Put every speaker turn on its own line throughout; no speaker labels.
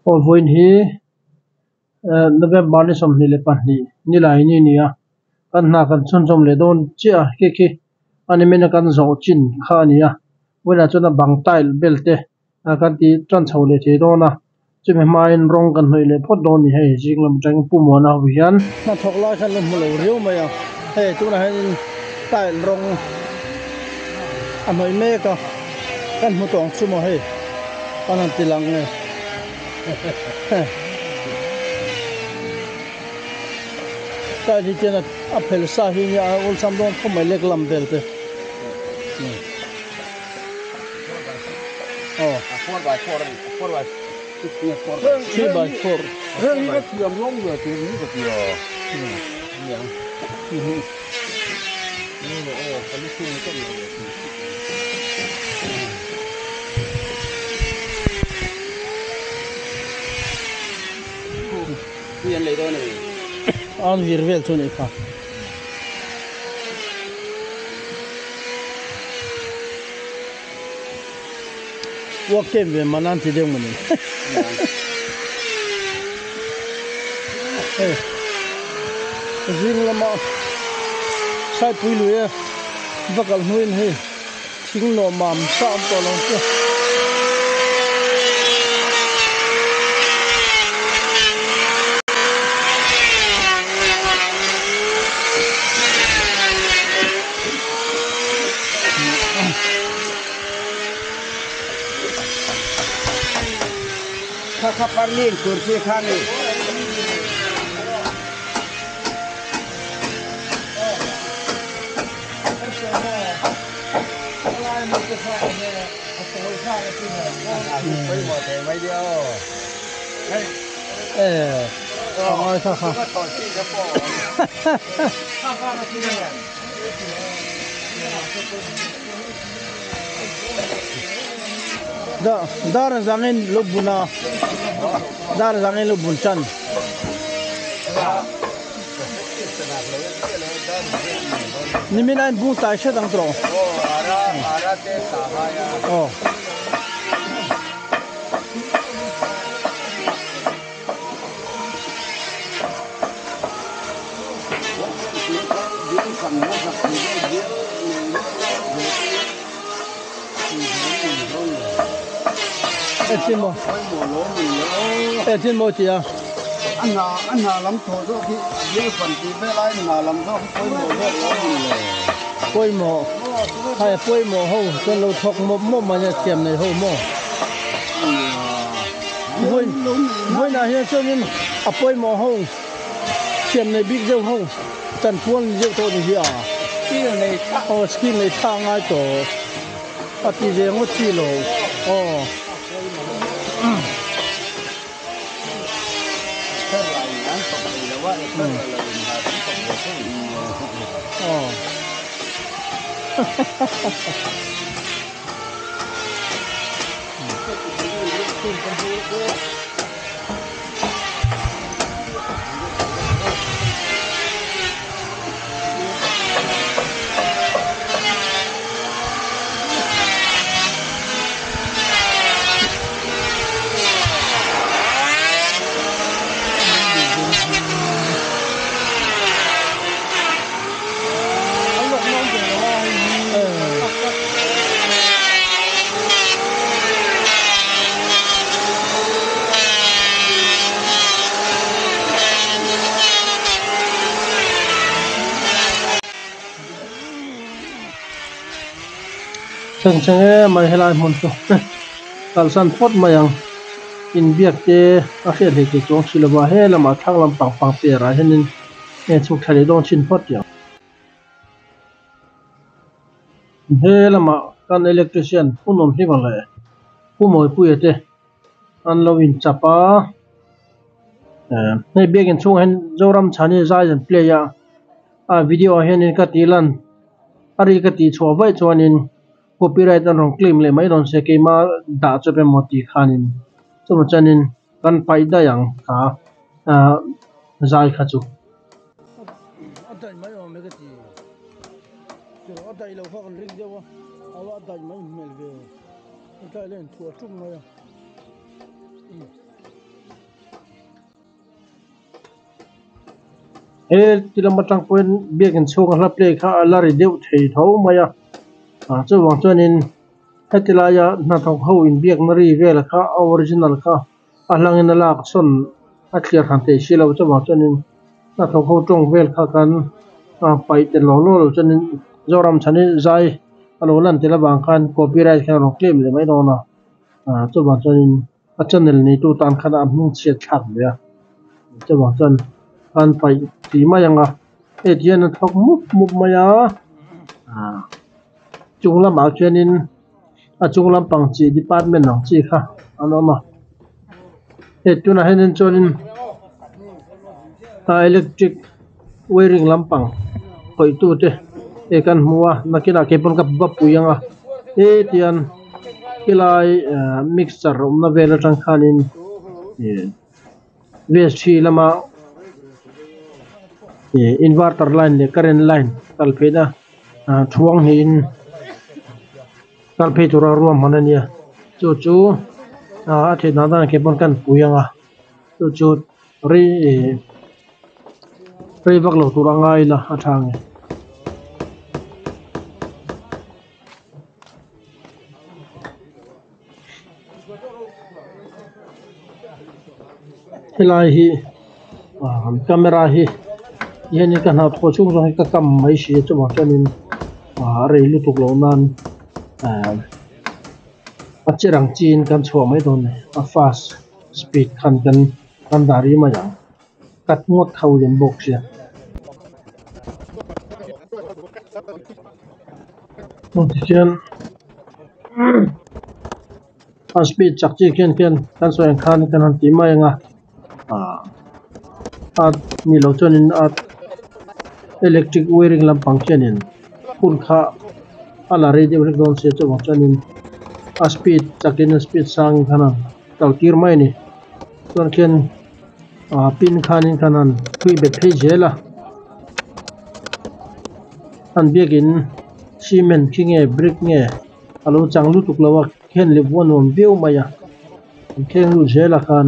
o voin hi November ni som ni le pan ni lai ni nia kan na kan chon chom le don chia ke ani mena kan zo chin kha nia wala chona bang tile belte kan ti tran chho le the dona chime main rong kan hnoi le phot don ni hei jinglam tang pu mo na hian na thok la khan lo mulo riu ma ya he tu na hen tile rong anoi me ka kan mu tong chu mo hei panan tilang ne ta di tena apel sa hi ya ul sam don ko mai lek lam belte oh 4x4 3x4
reng ni ko tiam long de tu ni ko tio yang ni lo o ko ni sin ko ni Yên lấy đó này.
An virvel tu ne kha wa kem ve manan ti de mun hey jing lama sai pui lu ya bakal huin he sing lo mam sam to lo ke
Kakak parlin kursi kami.
Ôi sao không? Đó là rằng lúc bún à, đó là rằng lúc bún chân. Ni mình anh bún tai sẽ đang trộn. Trên môi chị à?
Anh hà lắm thôi đó khi dưới phần thì về lại hà lắm đó quay mồ đó
quay mồ hay quay mồ hông cho lâu thuộc một mà nhà tiệm này hông mồ vui nào hiện cho nên quay mồ hông tiệm này biết dâu hông tận quân dâu thôi thì à
skin này
skin này thang ai tổ thì dễ ngất chi lồ cheng mai helai mon to kal san phot mayang in biak te a khel he ke chong silwa he lama thang lam pang pe ra henin e chu thali don chin phot ya he lama kan electrician punom hi wala pumoi puete an lowin chapa nei biakin chung hen zoram chani zaijan play ya a video henin ka tilan ari ka ti chowai chuanin copyright an rong claim le mai don se ke ma da chope moti khanin chumo chanin kan paida yang kha zai kha chu atai mai o me ka ti chu atai lo kha kan ring dewa awa atai mai mel ve atai len thua tum ma ya tilamatang point biakin chunga hla play kha alari deuh thei tho maya chuwang chuanin hetilaya na thong ho in biak nari vel kha original kha alangin alak son a clear han te silo chuwang chuanin na thong ho tong vel kha kan pai te lo lo chuanin zoram chani zai alo lan tela bang khan copyright kha ro claim le mai dona chuwang chuanin a channel ni tu tan khana amung chiat thak le chuwang chuan kan pai ti mayanga etian thok mup maya chunglam a chuanin a chunglam pang chi department nang chi kha anoma tuna henin chuanin electric wiring lampang koi tu te kan hmuwa nakina kepon ka bapuyanga tian kilai mixer umna vela tang khanin VST lama inverter line le current line talpeda thuang hin talpe tura ruam manania chu a the na da kepon kan puyanga chu ri baklo turanga ila athang hilai hi camera hi yani kan ha tho chung jong ka kam mai shi chuwa chanin rei lu tuk lo nan a cherang chin kan chho mai don a fast speed kan dari ma yang kat ngot khau len bok sia notification speed chak chi ken kan soeng khan kan han ti mai nga mi lo chonin electric wiring lampang chenin phun kha ala radio rek don se chaw chanin speed chakin speed sang khana tal tir mai ni ton ken pin khanin khanan thui bet thei jela an biakin cement kinge brick nge alo changlu tuklawa khen le bonon beu maya khen lu jela khan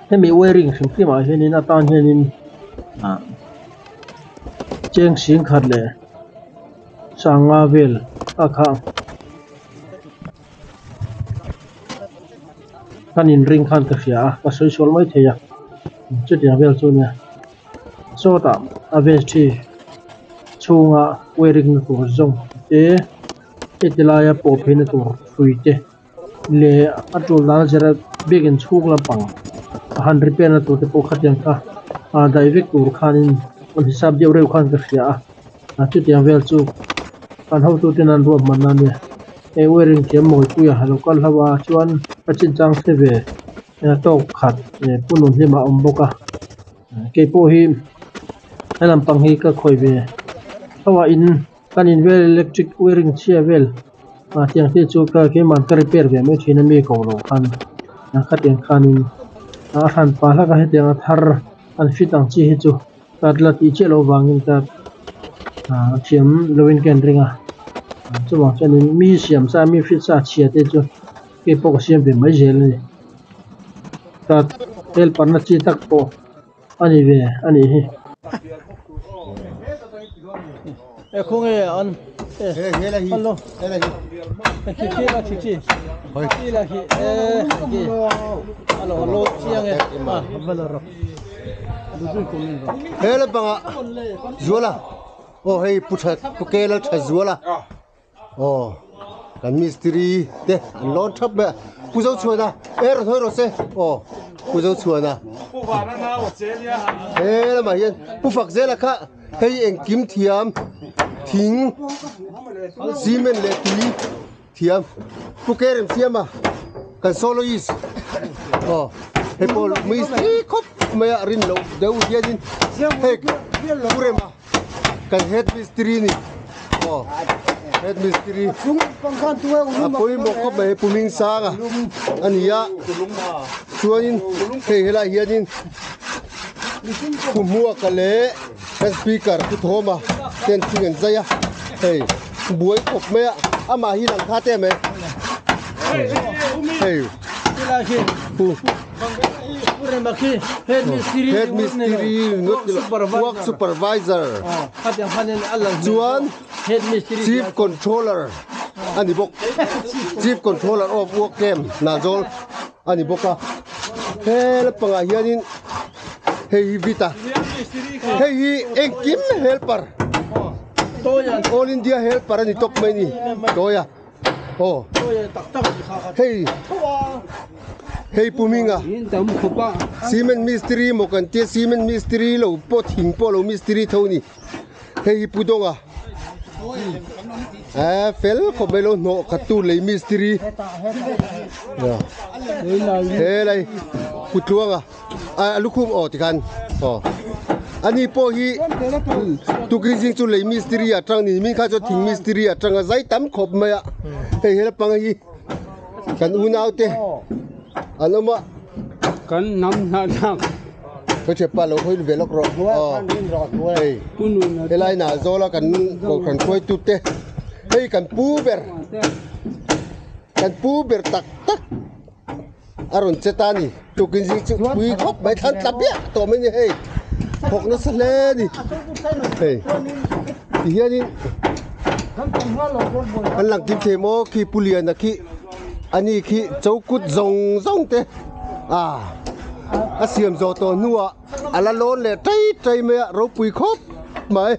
hemi wiring khim a henin atan henin cheng sing khat le sanga vel akha kanin ring khan ka khia ka soi sol mai theya chutia vel chunia sota avst chunga wiring na tur zong etilaya pophin tur fuite le atul na jara begin chungla pang 100 pen na tur te pokhatian ka direct tur khanin on hisab deu reu khan ka khia chutia vel chu kan ho tu tenan ro manna ne wiring kem moi puya halokal hawa chuan achin chang theve to khat punun hlima omboka ke po hi alam pang hi ka khoibe hawa in kanin vel electric wiring chia vel tiang te chu ka ke man ka repair ve me thina me ko ro khan khatian khanin khan pala ka he tiang thar an fitang chi hi chu tatla ti chelo wangin ta thiam loin ken ringa chuwang chanin mi siam sa mi fit sa chia te chu ke po siam ve mai jel ni ta tel parna chi tak po ani ve ani hi không nghe ăn
thế là gì
hello
thế là gì
chị chị là chị hello chị nghe vâng rồi
thế là bằng zuala oh hey puchat pukela cha zuala oh kan mistri te lon thap be puzau chuana er thoi ro se oh puzau chuana thế là mà hiện pufak zela kha hey en kim thiam thing cement le tui thiam pukerem thiama kan solois oh hey pol mistri khop maya rin lo deu diadin hey kurema kan head mistri ni oh head mistri apoi mo khop me puming saga ania chuanin hey hela hianin kumua kale speaker ku thoma ten thingen zaya hey buai khop me ama hi lang kha te me hey
Pure maki head mystery
work supervisor
hat yang hanen Allah
chuan
head mystery
chief controller ani bok chief controller of work game nazol ani boka hel panga hianin hei vita hei engkim helper
toya
all india helper ani top mai ni toya oh
tak
hei hei puminga cement mystery mo kan te cement mystery lo pot hing po lo mystery thoni hei pudonga fel ko belo no katu le mystery he lai putluanga alukum o tikan o ani po hi tukrizing chu le mystery atang ni min kha cho thing mystery atang zai tam khop maya hei hel pang hi kan unaute anoma
kan nam na nak
ko che pa lo hoi velok ro hey elai na zola kan ko kan koi tutte hey kan puber tak tak aron chetani to kinjing chu pui khop bai than tlapia to me ni hey phok na sale ni hey hiani an lang kim themo ki pulia na ki ani khi chokut zong zong te asiam zo to nuwa ala lon le tai me ro pui khop mai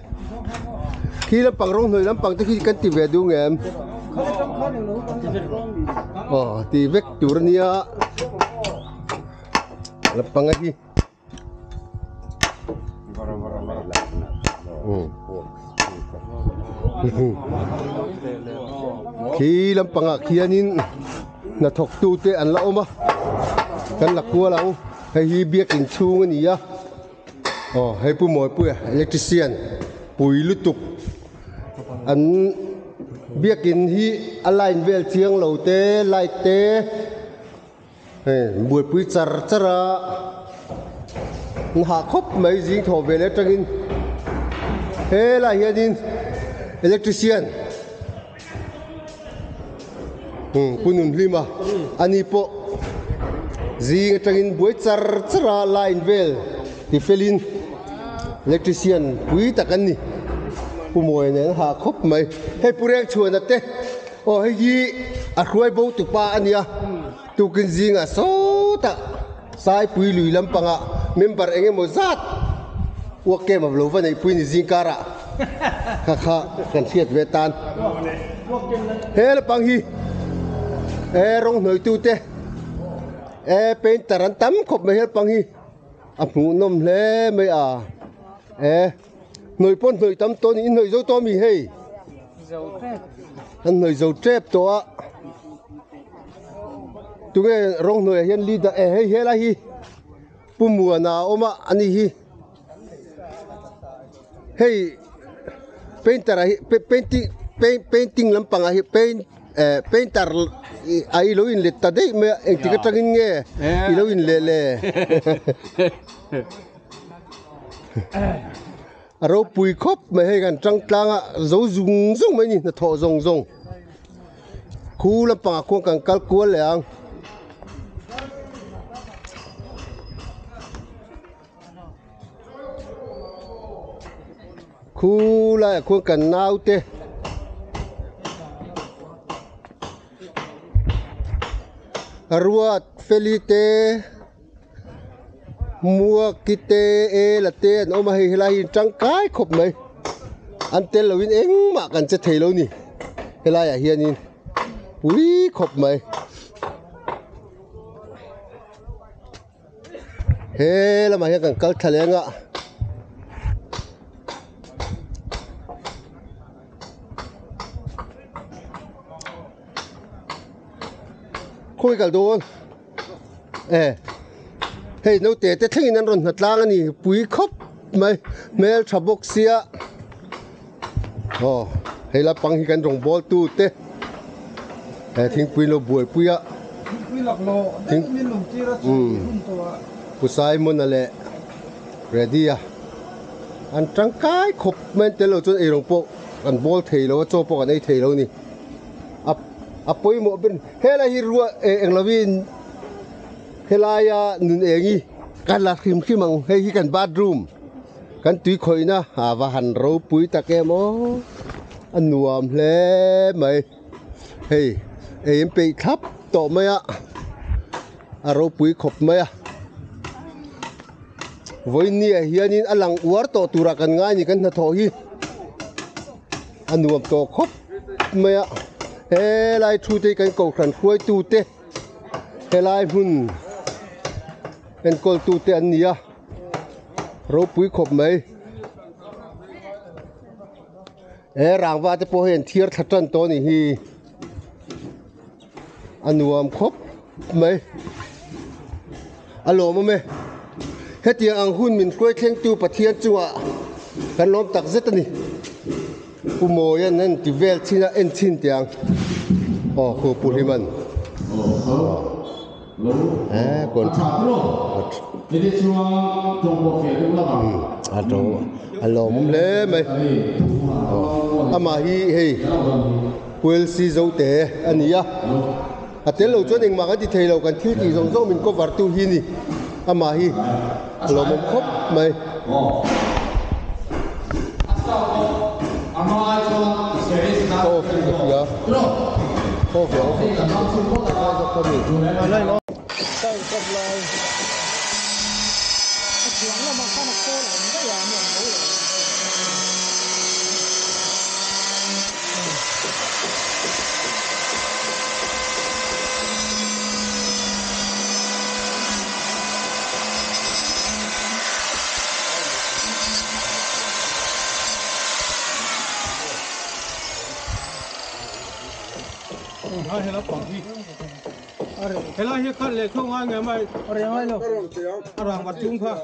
khi la pang rong hoi lam pang te khi kan ti ve du ngem ti vek turnia la pang hi khi lam panga khianin na thok tu te an la oma kan la kwa la hei hi biak in chung ani ya hei pu moi pu electrician pui lutuk an biak in hi align vel chiang lo te light te bui pui chara ha khop mai jing tho vele tangin he la hianin electrician punun lima ani po zing tangin bui chara line vel ti felin electrician pui takan ni pumoy ne ha khop mai he purek chuan ate hei hi a khruai bo tu pa ania tu kin zing a so ta sai pui lui lam panga member enge mo zat wa ke ma lo va nei pui ni zing kara kha kan thiet ve tan he la pang hi rong noi tu te pen taran tam khop me hel pang hi a mu nom hle me noi pon noi tam to ni noi zo to mi hei an noi zo trep to a tu ge rong noi hian li da hei hela hi pumua na oma ani hi hei painter hi painting lampang hi painter ai lo in le ta dei me en ti ka tangin nge i lo in le aro pui khop me he gan tang tlanga zo zung mai ni na tho zong khu lampang ko kan kal ko le ang khu la ko kan nau te ruat felite mua kite la te no ma hi lai tang kai khop mai an tel lowin eng ma kan che thelo ni helai a hianin pui khop mai he la ma hi kan kal thalenga khôi cả đồn hey nấu tệ tết thanh nên rồi hạt lang anh bùi khóc mày mel chập bốc xia hay là bằng cái rồng bò tu tết thinh bùi lo bùi bùi á thinh bùi sai muốn là ready à anh trắng cái khóc men tết lo cho ai rồng bò anh bò thầy lo cho bò anh ấy thầy lo nè apoi mo ben hela hi ruwa englavin helaya nun engi kan la khim khimang hei hi kan bathroom kan tui khoi na wa han ro pui ta ke mo anuam hle mai hei em pe thap to mai a ro pui khop mai voi ni hianin alang uar to tura kan ngai ni kan na tho hi anuam to khop mai he lai thu te kan ko khan khuai tu te he lai hun en kol tu te an nia ro pui khop mai rang wa te po hen thier thatan to ni hi anuam khop mai alo ma me hetia ang hun min koi thleng tu pathian chuwa kan lom tak zet ani umo yan nan ti vel china en chin tiang khu pu himan kon
ini semua tunggu kiri belakang.
alo mum le mai ama hi hei puel si zo te ania atel lo chuan eng ma kan ti thei lo kan thil ti zong zong min ko var tu hi ni ama hi alo mum khop mai
Hello, Pangki. Hello, here cut le không ai nghe mày. Ở đây lo. Ở đây mặt trung pha.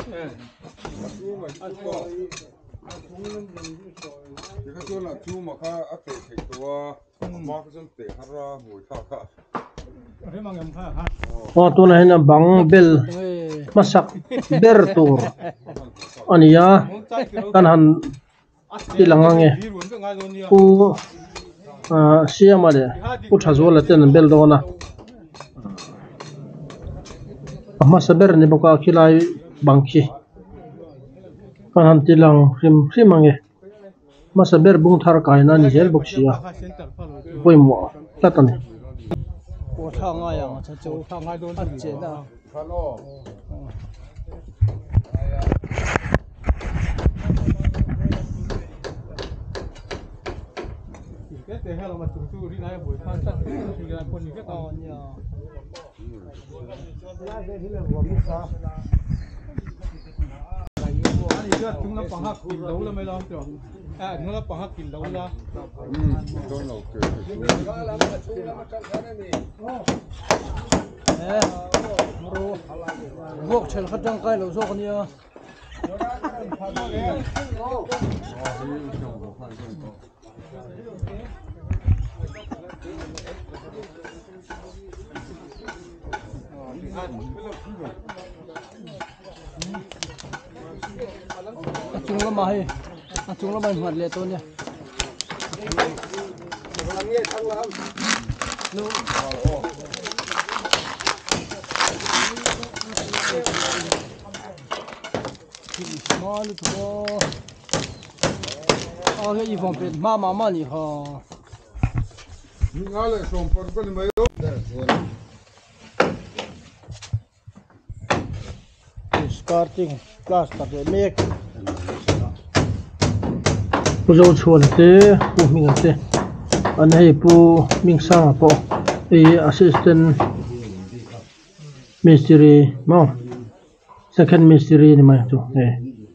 cái chỗ là chú mà khá áp tệ thì tôi mà cái dân tệ khá ra mùi khá khá
Thế mà ngầm pha ha.
tu na hena bang bel masak ber tur ania kan han tilangange ku siama de ku thazola ten bel dona amma saber ni boka khilai bangki kan han tilang rim ange masaber bung thar kaina ni jel boksia poimo tatane
Ủa thằng ai à? Chú thằng ai đốn phát triển à? Cái thế hay là mà chúng tôi đi này buổi phát sát thì là con những cái tàu nhờ. Anh ấy chúng nó bằng hắc kìm đấu là mấy lon rồi. Nó là bằng hắc kìm đấu là.
tôi là
Vok chel khatang kai lo zok nia chung la mai chung la mai hmat le to nia Malu tu, cái gì phong phết, ma ni ha.
ngay lại xong phần cái này mấy
Starting class tập để make. Pu zo chuan te, pu ming te. An hei pu ming sang po. Assistant Mystery mo. Second mystery ni mai tu.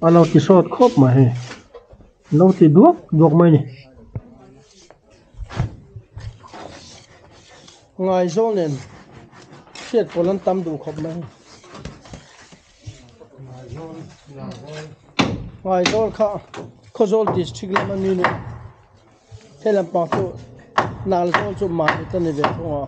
Alo ti sort khop ma he. Lo ti duok mai ni. Ngai zol nen. Siat polan tam du khop mai. Ngai zol kha khozol district la mani ni. Thelam pa tu nal zol chu ma ta ni ve thonga.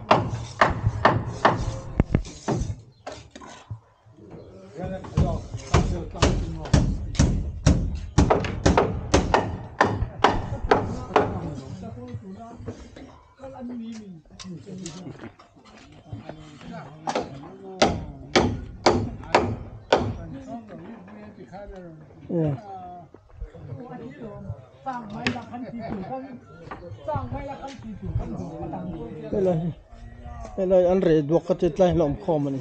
Elai an re duak ka titlai lom khom ani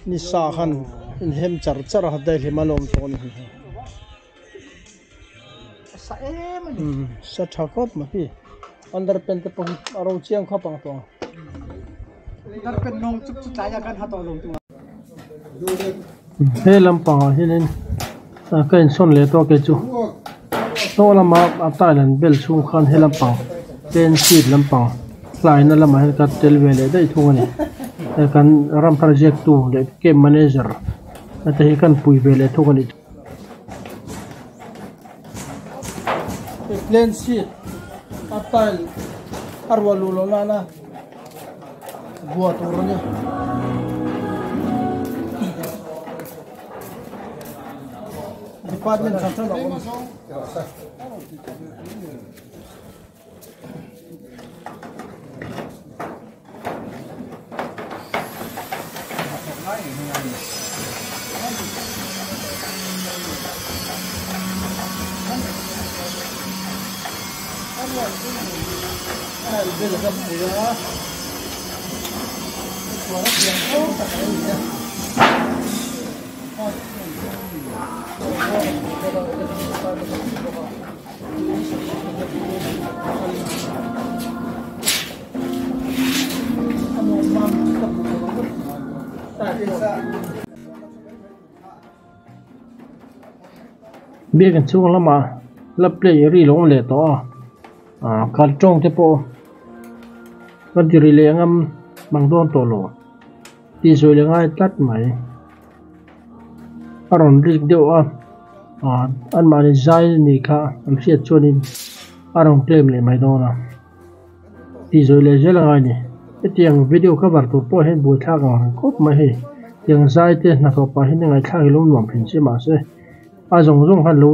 ni sa khan in hem char char ha dai hlima lom to ni sa sa thakop ma hi under pen te pong aro chiang kha pang to under pen nong chuk chuk ta ya kan ha to lom tu he lam pang hinin ka in son le to ke chu to lama Thailand bel chung khan he lam pang pen sheet lam pang lai na lama hen ka tel vele dai thu ni kan ram project tu le ke manager ata hi kan pui vele thu ni plan sheet atal arwalu lo na buat tu nya department sa sa biết cái chung lắm mà lấp lấy ri lông lệ to cắt trông thế po con chỉ lệ ngâm bằng đòn tổ lỗ thì rồi là ngay tắt máy aron rig điệu anh mà dai này cả anh sẽ cho nên aron claim lại máy đó na thì rồi là dễ là ngay này cái tiếng video các bạn tụi po hết buổi thác mà cốt mà hết tiếng dai thế là tụi po hết ngay thác luôn mà phim xem mà sẽ zong han lo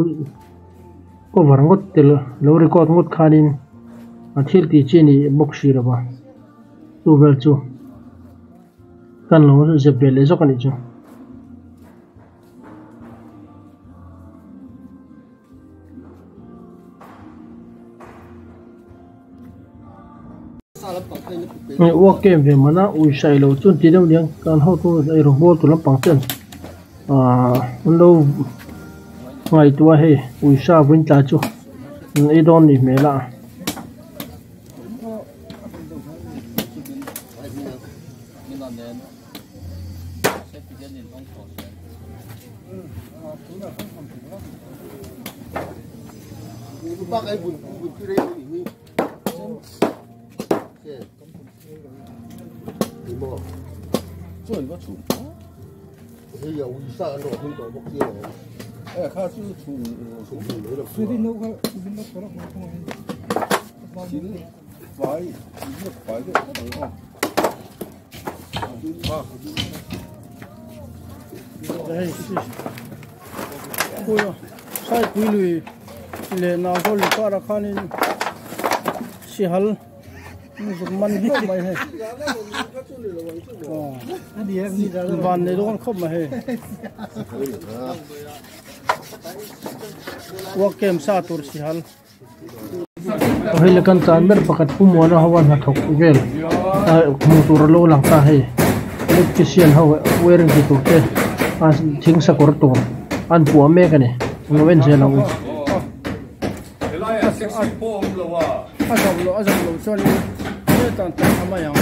cover ngot tel lo record ngot khanin athil ti chini boxi ra ba tu vel chu kan lo je bele zo kan chu work game ve mana ui sai lo chun ti deu niang kan ho tu ai ro bol tu lam pang chen lo ngày tua he ui sa vinh ta chu ai don ni me la
最近那个可能其实怀一个怀的
đây ôi sai quý lùi lệ nào có lùi qua ra khanin si hal dùng man hít mày hay van này đâu không mày hay work game sa tur si hal hay là kan tan ber pakat pumona hawan ha thok gel motor lo lang ta hay electrician ha wearing ki tur te thing sa kor tur an pu me ka ne ngoven je lang azam lo so ni tan tan ama yang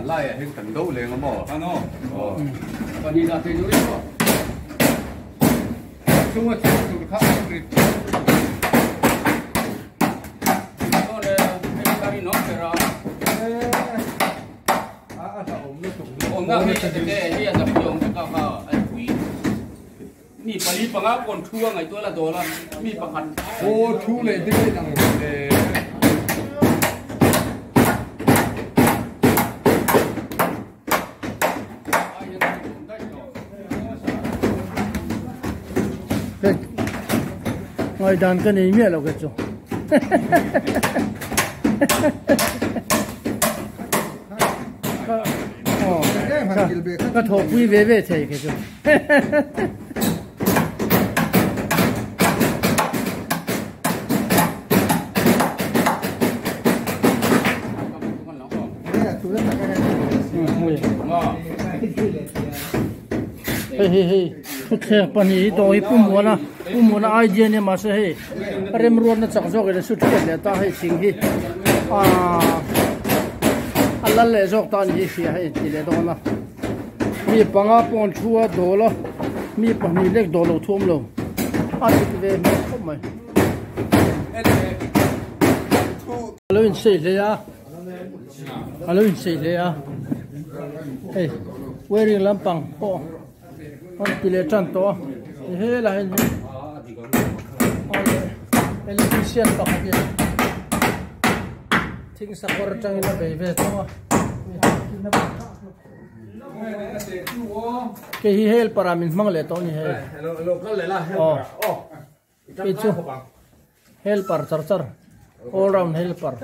lai hình thành đấu liền không bỏ anh không còn đi là thì nó đi bỏ chúng ta chụp khác thì nó là cái gì nó phải ra ông ngã cái gì là tập trung cái cao anh quý mi pali panga còn thua ngày tôi là đồ là mi bằng hẳn ô thua lên thế này thằng
ngồi đàn cái này miệng là cái chỗ ก็ถกวิเวเวใช่ไหมจ๊ะเฮ้ยเฮ้ยทุกแค่ปันนี้ตัวไอ้ปุ่มหัวนะไอเดียเนี่ยมาใช่เริ่มร้อนนะจักจอกเลยสุดที่เลยตาให้สิ่งที่อันนั้นเลยจอกตอนนี้เสียให้ทีเลยตรงนั้นมีปังอาปอนชัวโดโลมีปังมีเล็กโดโลทุ่มลงอันนี้เป็นไม่ครบไหมฮัลโหลอินเสียเลยอ่ะฮัลโหลอินเสียเลยอ่ะเฮ้ยเวริงลำปังโอ้อันที่เล็กจันตัวเฮ้ยละเห็นเอลิฟิเชียนต่อไปทิ้งสักวันจังเลยเบย์ตัวเคฮีเฮลปารามินมังเลตัวนี้เฮลlocalเลยล่ะอ๋อปิดชูเฮลปาร์ all round เฮลปาร์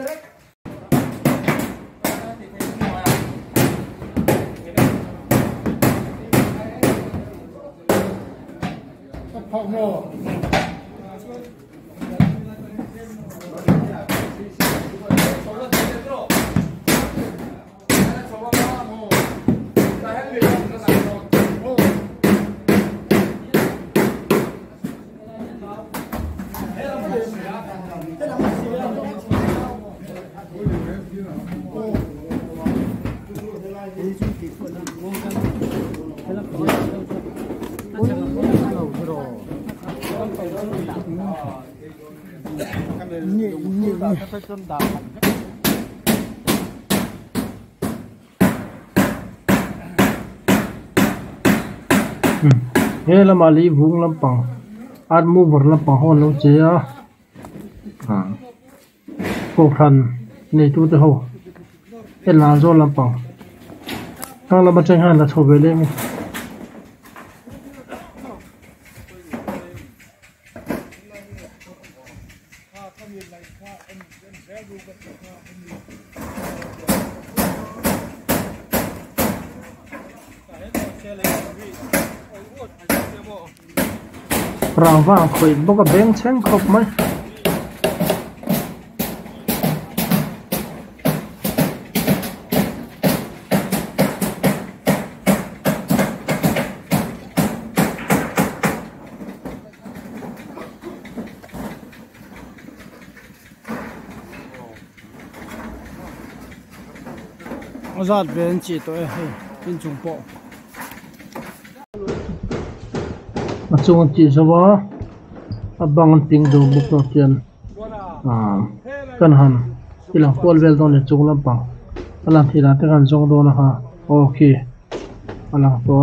พอกโม่เฮ้ยละมาลีบุ้งลำปังอาดมูบร์ลำปังห้องเราเจียพวกท่านนี่ตัวเดียวเอ็นลาโซลำปังทั้งเราบันเทิงหันละโชว์ไปเลยมั้ยเราว่าคุยบอกกับแบงค์เช่นครบไหมอาจารย์เป็นจีตัวเฮ้ยเป็นจุงปอมาจงจีสวะบังติงดูบุกตัวเทียนกันหันที่หลังควอลเวลตอนนี้จงลำปังหลังที่หลังที่กันจงโดนนะฮะโอเคหลังตัว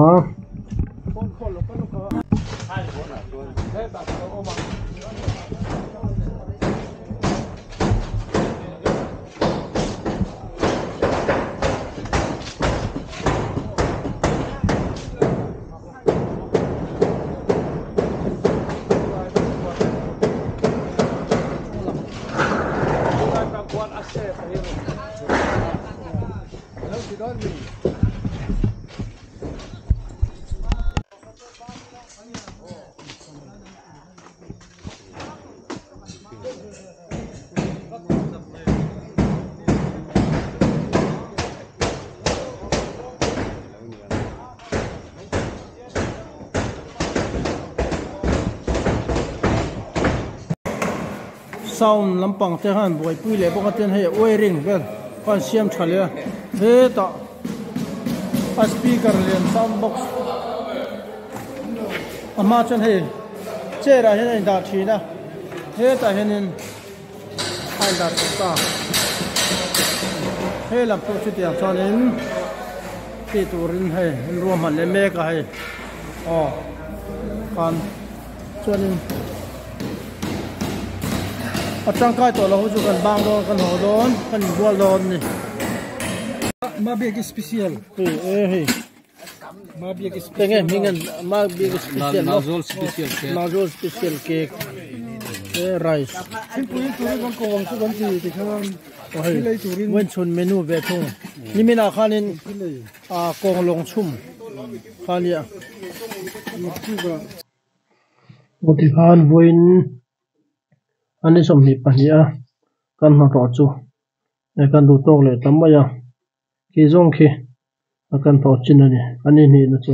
ซาวน์ลำปังเท่านั้นบ่อยปุ้ยเลยปกติให้อวยริงกันก็เสียมชัดเลยเฮ้ยต่อสปีกเกอร์เรียนซาวน์บ็อกซ์อามาจนให้เจ้าอะไรให้ได้ทีนะเฮ้ยแต่เห็นให้ได้ต่อเฮ้ยลำตัวชุดเดียวตอนนี้ที่ตัวรินให้รวมมันเลยเมกให้อ๋อการส่วนนี้อาจารย์ก็ตัวเราหูจุกันบางโดนกันหัวโดนกันบัวโดนนี่มาเบียกสเปเชียลเฮ้ยมาเบียกสเปเชียลมีเงินมาเบียกสเปเชียลนาโซลสเปเชียลเค้กไรซ์ที่ปุ้ยตัวนั้นก็วางทุกวันที่ที่เขาเฮ้ยวันชนเมนูเวทง นี่มีนาคานินกองลงชุ่มคาเลียบุตรพานวินอันนี้สมนิปะเนี่ยกันมาต่อจูกันดูโต๊ะเลยตั้มไปยังกี่จงคีกันต่อจินนี่อันนี้นี่นะจู